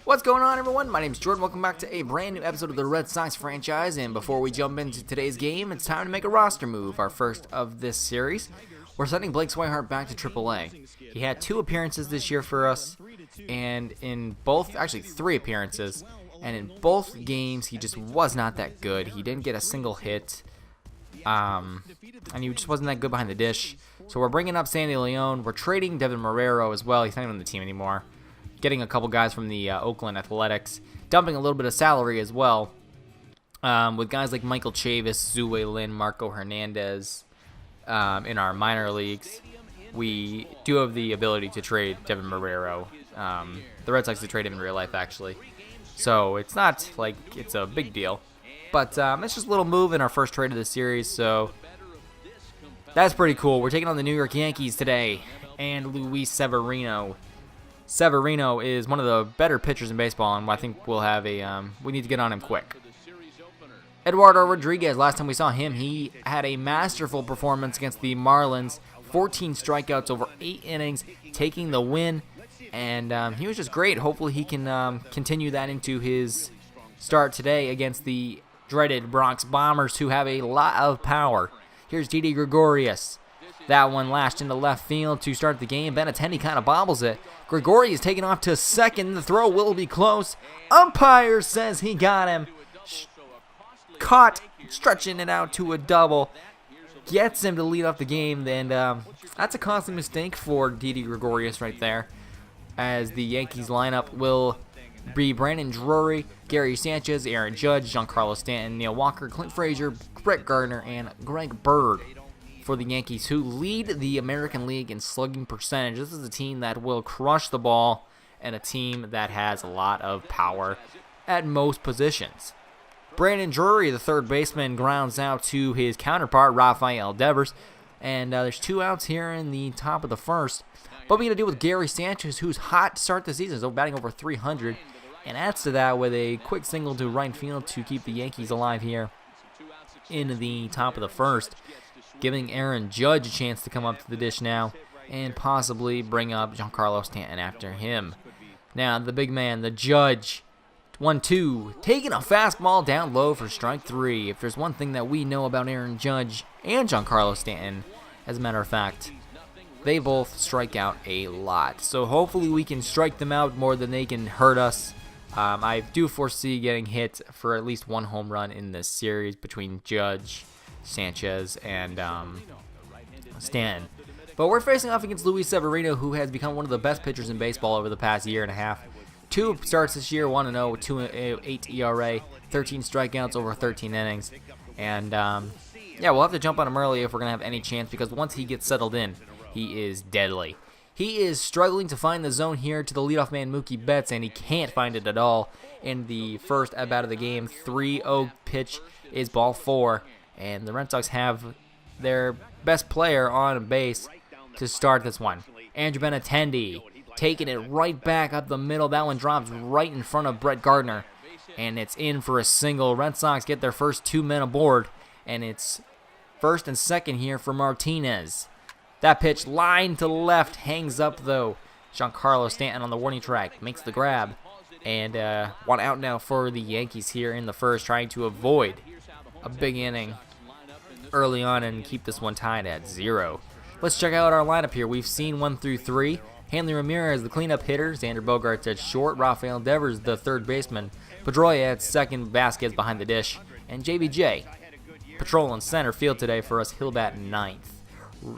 What's going on, everyone? My name's Jordan. Welcome back to a brand new episode of the Red Sox franchise. And before we jump into today's game, it's time to make a roster move, our first of this series. We're sending Blake Swihart back to AAA. He had 2 appearances this year for us, and in both, actually 3 appearances, and in both games, he just was not that good. He didn't get a single hit, and he just wasn't that good behind the dish. So we're bringing up Sandy Leon. We're trading Devin Marrero as well. He's not even on the team anymore. Getting a couple guys from the Oakland Athletics, dumping a little bit of salary as well, with guys like Michael Chavis, Zue Lin, Marco Hernandez in our minor leagues. We do have the ability to trade Devin Marrero. The Red Sox to trade him in real life, actually. So it's not like it's a big deal. But it's just a little move in our first trade of the series, so that's pretty cool. We're taking on the New York Yankees today, and Luis Severino. Severino is one of the better pitchers in baseball, and I think we'll have we need to get on him quick. Eduardo Rodriguez, last time we saw him, he had a masterful performance against the Marlins. 14 strikeouts over 8 innings, taking the win, and he was just great. Hopefully he can continue that into his start today against the dreaded Bronx Bombers, who have a lot of power. Here's Didi Gregorius. That one lashed into left field to start the game. Benintendi kind of bobbles it. Gregorius taking off to second. The throw will be close. Umpire says he got him. Caught, stretching it out to a double. Gets him to lead off the game. And that's a costly mistake for Didi Gregorius right there, as the Yankees lineup will be Brandon Drury, Gary Sanchez, Aaron Judge, Giancarlo Stanton, Neil Walker, Clint Frazier, Brett Gardner, and Greg Bird for the Yankees, who lead the American League in slugging percentage. This is a team that will crush the ball and a team that has a lot of power at most positions. Brandon Drury, the third baseman, grounds out to his counterpart, Rafael Devers, and there's 2 outs here in the top of the first. But we got to deal with Gary Sanchez, who's hot to start the season, so batting over 300, and adds to that with a quick single to right field to keep the Yankees alive here in the top of the first, giving Aaron Judge a chance to come up to the dish now and possibly bring up Giancarlo Stanton after him. Now, the big man, the Judge, 1-2, taking a fastball down low for strike 3. If there's one thing that we know about Aaron Judge and Giancarlo Stanton, as a matter of fact, they both strike out a lot. So hopefully we can strike them out more than they can hurt us. I do foresee getting hit for at least 1 home run in this series between Judge, Sanchez, and Stanton. But we're facing off against Luis Severino, who has become one of the best pitchers in baseball over the past year and a half. 2 starts this year, 1-0 with 2.8 ERA, 13 strikeouts over 13 innings. And yeah, we'll have to jump on him early if we're going to have any chance, because once he gets settled in, he is deadly. He is struggling to find the zone here to the leadoff man, Mookie Betts, and he can't find it at all in the first at-bat of the game. 3-0 pitch is ball 4. And the Red Sox have their best player on base to start this one. Andrew Benintendi taking it right back up the middle. That one drops right in front of Brett Gardner, and it's in for a single. Red Sox get their first 2 men aboard, and it's first and second here for Martinez. That pitch line to left, hangs up though. Giancarlo Stanton on the warning track makes the grab, and 1 out now for the Yankees here in the first, trying to avoid a big inning early on and keep this one tied at 0. Let's check out our lineup here. We've seen 1 through 3. Hanley Ramirez, the cleanup hitter. Xander Bogaerts at short. Rafael Devers, the third baseman. Pedroia at second. Vasquez behind the dish. And JBJ, patrol in center field today for us. He'll bat 9th.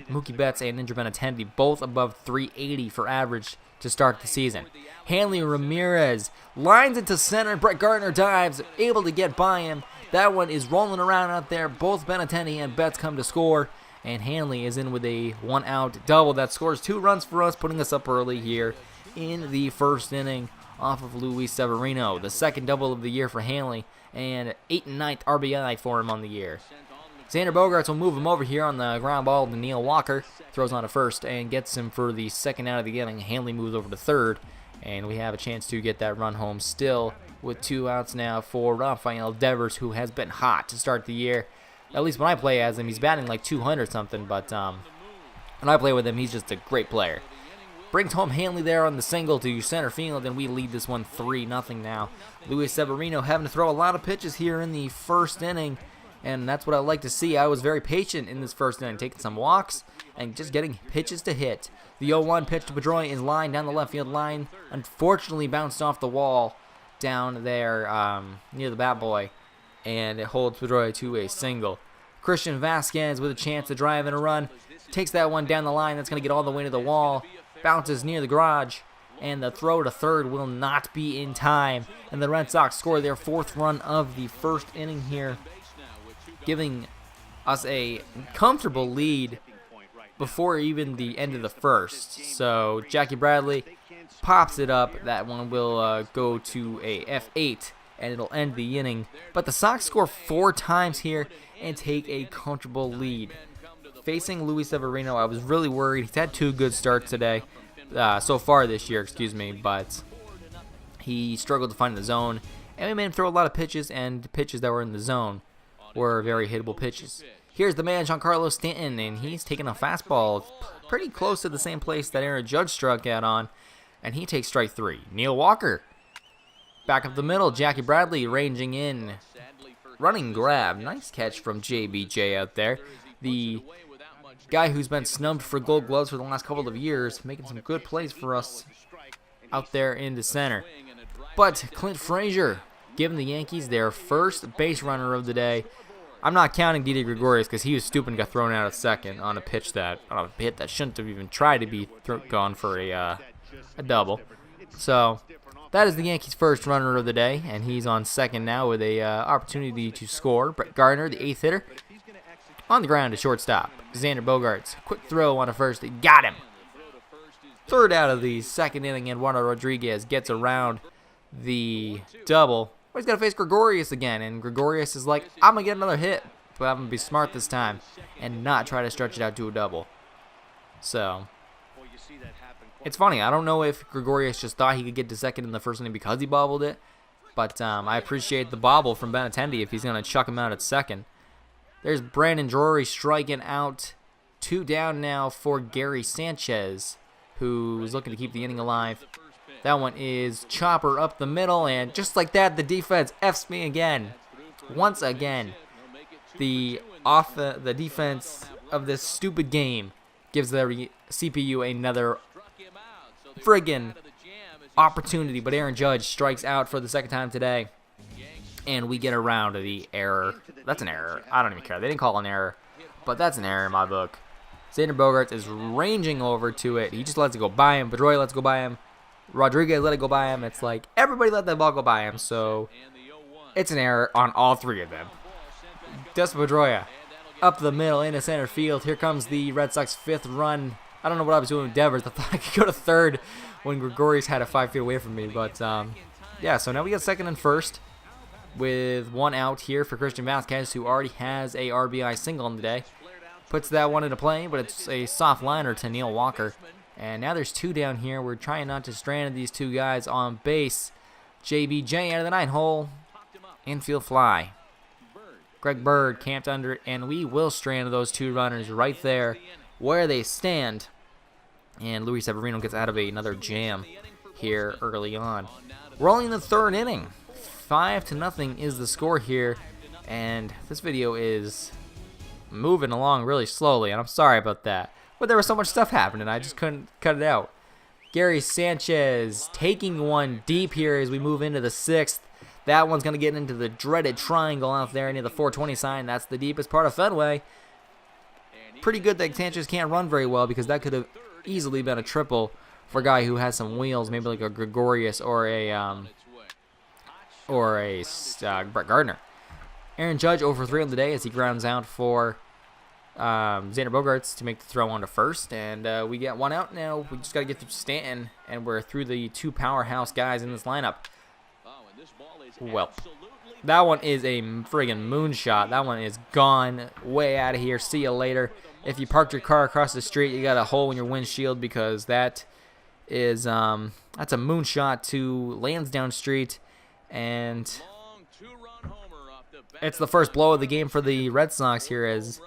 Mookie Betts and Andrew Benintendi both above 380 for average to start the season. Hanley Ramirez lines into center. Brett Gardner dives, able to get by him. That one is rolling around out there. Both Benintendi and Betts come to score, and Hanley is in with a 1-out double that scores 2 runs for us, putting us up early here in the first inning off of Luis Severino. The second double of the year for Hanley, and 8th and 9th RBI for him on the year. Xander Bogaerts will move him over here on the ground ball to Neil Walker. Throws on to first and gets him for the second out of the inning. Hanley moves over to third, and we have a chance to get that run home still with 2 outs now for Rafael Devers, who has been hot to start the year. At least when I play as him, he's batting like 200 something, but when I play with him, he's just a great player. Brings home Hanley there on the single to center field, and we lead this one 3-0 now. Luis Severino having to throw a lot of pitches here in the first inning, and that's what I like to see. I was very patient in this first inning, taking some walks and just getting pitches to hit. The 0-1 pitch to Pedroia is lined down the left field line. Unfortunately, bounced off the wall down there near the bat boy, and it holds Pedroia to a single. Christian Vasquez with a chance to drive in a run. Takes that one down the line. That's going to get all the way to the wall. Bounces near the garage. And the throw to third will not be in time. And the Red Sox score their 4th run of the first inning here, giving us a comfortable lead before even the end of the first. So Jackie Bradley pops it up. That one will go to a F8, and it'll end the inning. But the Sox score 4 times here and take a comfortable lead. Facing Luis Severino, I was really worried. He's had 2 good starts today, so far this year, but he struggled to find the zone, and we made him throw a lot of pitches, and pitches that were in the zone were very hittable pitches. Here's the man, Giancarlo Stanton, and he's taking a fastball pretty close to the same place that Aaron Judge struck out on, and he takes strike 3. Neil Walker, back up the middle, Jackie Bradley ranging in, running grab. Nice catch from JBJ out there. The guy who's been snubbed for Gold Gloves for the last couple of years, making some good plays for us out there in the center. But Clint Frazier giving the Yankees their first base runner of the day. I'm not counting Didi Gregorius because he was stupid and got thrown out at second on a hit that shouldn't have even tried to be gone for a double. So that is the Yankees' first runner of the day, and he's on second now with a opportunity to score. Brett Gardner, the 8th hitter, on the ground to shortstop. Xander Bogaerts, quick throw on a first. Got him. 3rd out of the 2nd inning, and Eduardo Rodriguez gets around the double. Well, he's got to face Gregorius again, and Gregorius is like, I'm going to get another hit, but I'm going to be smart this time and not try to stretch it out to a double. So it's funny. I don't know if Gregorius just thought he could get to second in the first inning because he bobbled it, but I appreciate the bobble from Benintendi if he's going to chuck him out at second. There's Brandon Drury striking out. 2 down now for Gary Sanchez, who's looking to keep the inning alive. That one is chopper up the middle, and just like that, the defense F's me again. Once again, the defense of this stupid game gives the CPU another friggin' opportunity, but Aaron Judge strikes out for the 2nd time today. And we get around the error. That's an error. I don't even care. They didn't call an error, but that's an error in my book. Xander Bogaerts is ranging over to it. He just lets it go by him. Pedroia lets it go by him. Rodriguez let it go by him. It's like everybody let that ball go by him, so it's an error on all 3 of them. Dustin Pedroia up the middle into center field. Here comes the Red Sox 5th run. I don't know what I was doing with Devers. I thought I could go to 3rd when Gregorius had it 5 feet away from me, but yeah, so now we got 2nd and 1st. With 1 out here for Christian Vasquez, who already has a RBI single in the day. Puts that one into play, but it's a soft liner to Neil Walker. And now there's 2 down here. We're trying not to strand these 2 guys on base. JBJ out of the 9 hole. Infield fly. Greg Bird camped under it, and we will strand those 2 runners right there where they stand. And Luis Severino gets out of another jam here early on. We're only in the 3rd inning. 5-0 is the score here, and this video is moving along really slowly, and I'm sorry about that. But there was so much stuff happening, I just couldn't cut it out. Gary Sanchez taking one deep here as we move into the 6th. That one's going to get into the dreaded triangle out there near the 420 sign. That's the deepest part of Fenway. Pretty good that Sanchez can't run very well because that could have easily been a triple for a guy who has some wheels, maybe like a Gregorius or a Brett Gardner. Aaron Judge over 3 on the day as he grounds out for Xander Bogaerts to make the throw on to first, and we get 1 out now. We just got to get through Stanton, and we're through the 2 powerhouse guys in this lineup. Well, that one is a friggin' moonshot. That one is gone, way out of here. See you later. If you parked your car across the street, you got a hole in your windshield because that is that's a moonshot to Lansdowne Street, and it's the first blow of the game for the Red Sox here as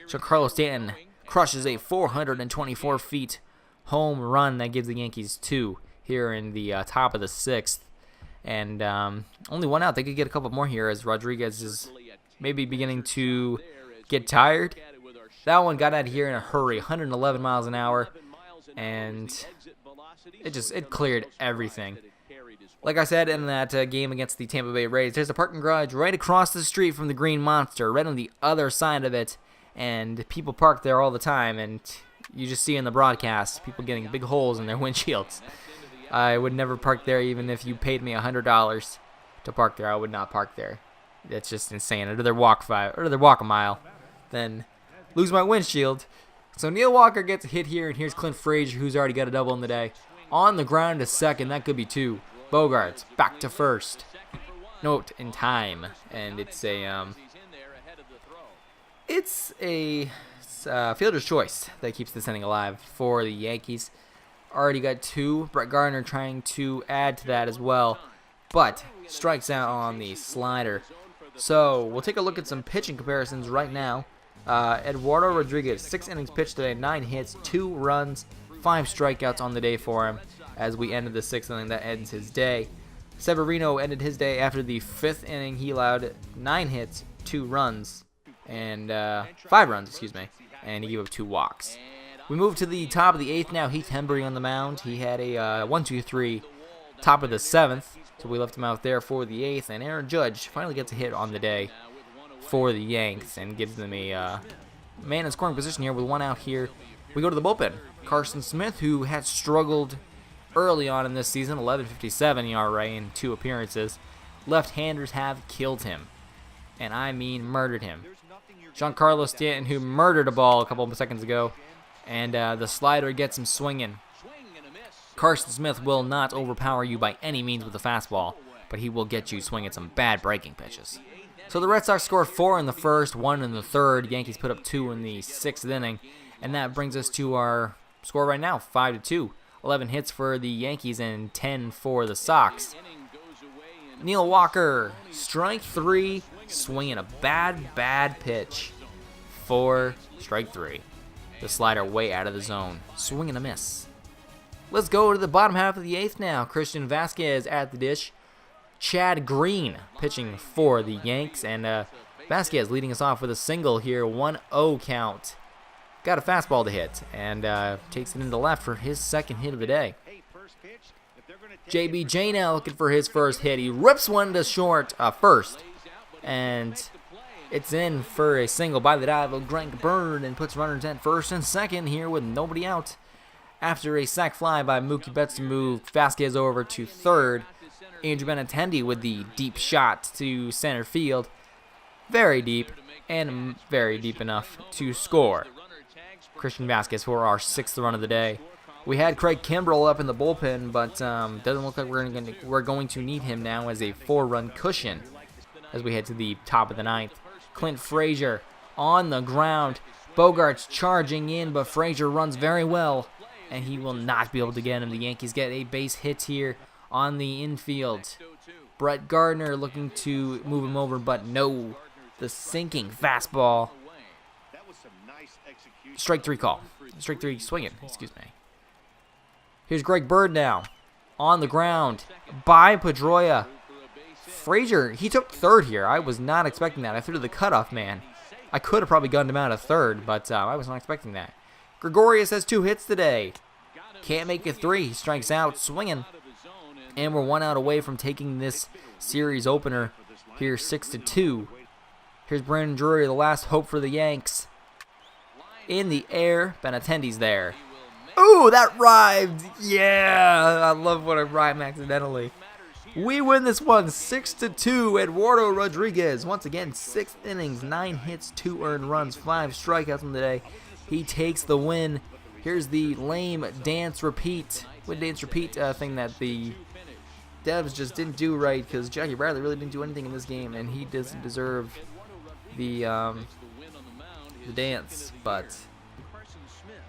Giancarlo Stanton crushes a 424 feet home run that gives the Yankees 2 here in the top of the 6th. And only 1 out. They could get a couple more here as Rodriguez is maybe beginning to get tired. That one got out of here in a hurry, 111 miles an hour, and it cleared everything. Like I said in that game against the Tampa Bay Rays, there's a parking garage right across the street from the Green Monster, right on the other side of it, and people park there all the time, and you just see in the broadcast people getting big holes in their windshields. I would never park there even if you paid me $100 to park there. I would not park there. That's just insane. I'd rather walk a mile than lose my windshield. So Neil Walker gets a hit here, and here's Clint Frazier, who's already got a double in the day. On the ground to second, that could be 2. Bogarts back to first. Note in time, and it's a fielder's choice that keeps this inning alive for the Yankees. Already got 2. Brett Gardner trying to add to that as well, but strikes out on the slider. So we'll take a look at some pitching comparisons right now. Eduardo Rodriguez, 6 innings pitched today, 9 hits, 2 runs, 5 strikeouts on the day for him. As we ended the 6th inning, that ends his day. Severino ended his day after the 5th inning. He allowed 9 hits, 2 runs, and 5 runs, and he gave up 2 walks. We move to the top of the 8th now. Heath Hembree on the mound. He had a 1-2-3 top of the 7th, so we left him out there for the 8th. And Aaron Judge finally gets a hit on the day for the Yanks and gives them a man in scoring position here with 1 out here. We go to the bullpen. Carson Smith, who had struggled early on in this season, 11.57 ERA in 2 appearances. Left-handers have killed him, and I mean murdered him. Giancarlo Stanton, who murdered a ball a couple of seconds ago, and the slider gets him swinging. Carson Smith will not overpower you by any means with a fastball, but he will get you swinging some bad breaking pitches. So the Red Sox scored 4 in the first, 1 in the third. Yankees put up 2 in the 6th inning, and that brings us to our score right now, 5-2. 11 hits for the Yankees and 10 for the Sox. Neil Walker, strike 3, swinging a bad pitch for strike 3. The slider way out of the zone, swing and a miss. Let's go to the bottom half of the 8th now. Christian Vasquez at the dish. Chad Green pitching for the Yanks, and Vasquez leading us off with a single here, 1-0 count. Got a fastball to hit, and takes it into left for his 2nd hit of the day. JBJ now looking for his first hit. He rips one to short first, and it's in for a single by the dive of Greg Bird and puts runners at first and second here with nobody out. After a sac fly by Mookie Betts to move Vasquez over to third, Andrew Benintendi with the deep shot to center field. Very deep, and very deep enough to score. Christian Vasquez for our 6th run of the day. We had Craig Kimbrell up in the bullpen, but doesn't look like we're going to need him now as a 4-run cushion as we head to the top of the 9th. Clint Frazier on the ground. Bogarts charging in, but Frazier runs very well, and he will not be able to get him. The Yankees get a base hit here on the infield. Brett Gardner looking to move him over, but no. The sinking fastball. Strike 3 call. Strike 3 swinging, Here's Greg Bird now. On the ground by Pedroia. Frazier, he took third here. I was not expecting that. I threw to the cutoff man. I could have probably gunned him out of third, but I was not expecting that. Gregorius has 2 hits today. Can't make it 3. He strikes out swinging. And we're 1 out away from taking this series opener here 6-2. Here's Brandon Drury, the last hope for the Yanks. In the air, Benintendi's there. Ooh, that rhymed! Yeah, I love when I rhyme accidentally. We win this one 6-2. Eduardo Rodriguez, once again, 6 innings, 9 hits, 2 earned runs, 5 strikeouts on the day. He takes the win. Here's the lame dance repeat. Thing that the devs just didn't do right, because Jackie Bradley really didn't do anything in this game, and he doesn't deserve the dance, but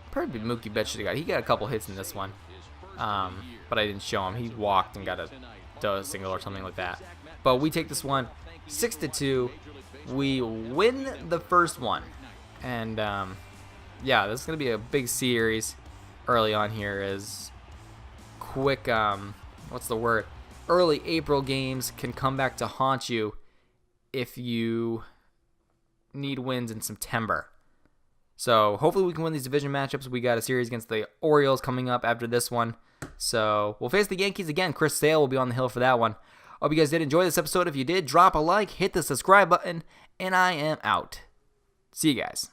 probably Mookie Betts should have got. He got a couple hits in this one, but I didn't show him. He walked and got a single or something like that. But we take this one 6-2. We win the first one, and yeah, this is gonna be a big series. early on here is quick, early April games can come back to haunt you if you need wins in September. So hopefully we can win these division matchups. We got a series against the Orioles coming up after this one. So we'll face the Yankees again. Chris Sale will be on the hill for that one. Hope you guys did enjoy this episode. If you did, drop a like, hit the subscribe button, and I am out. See you guys.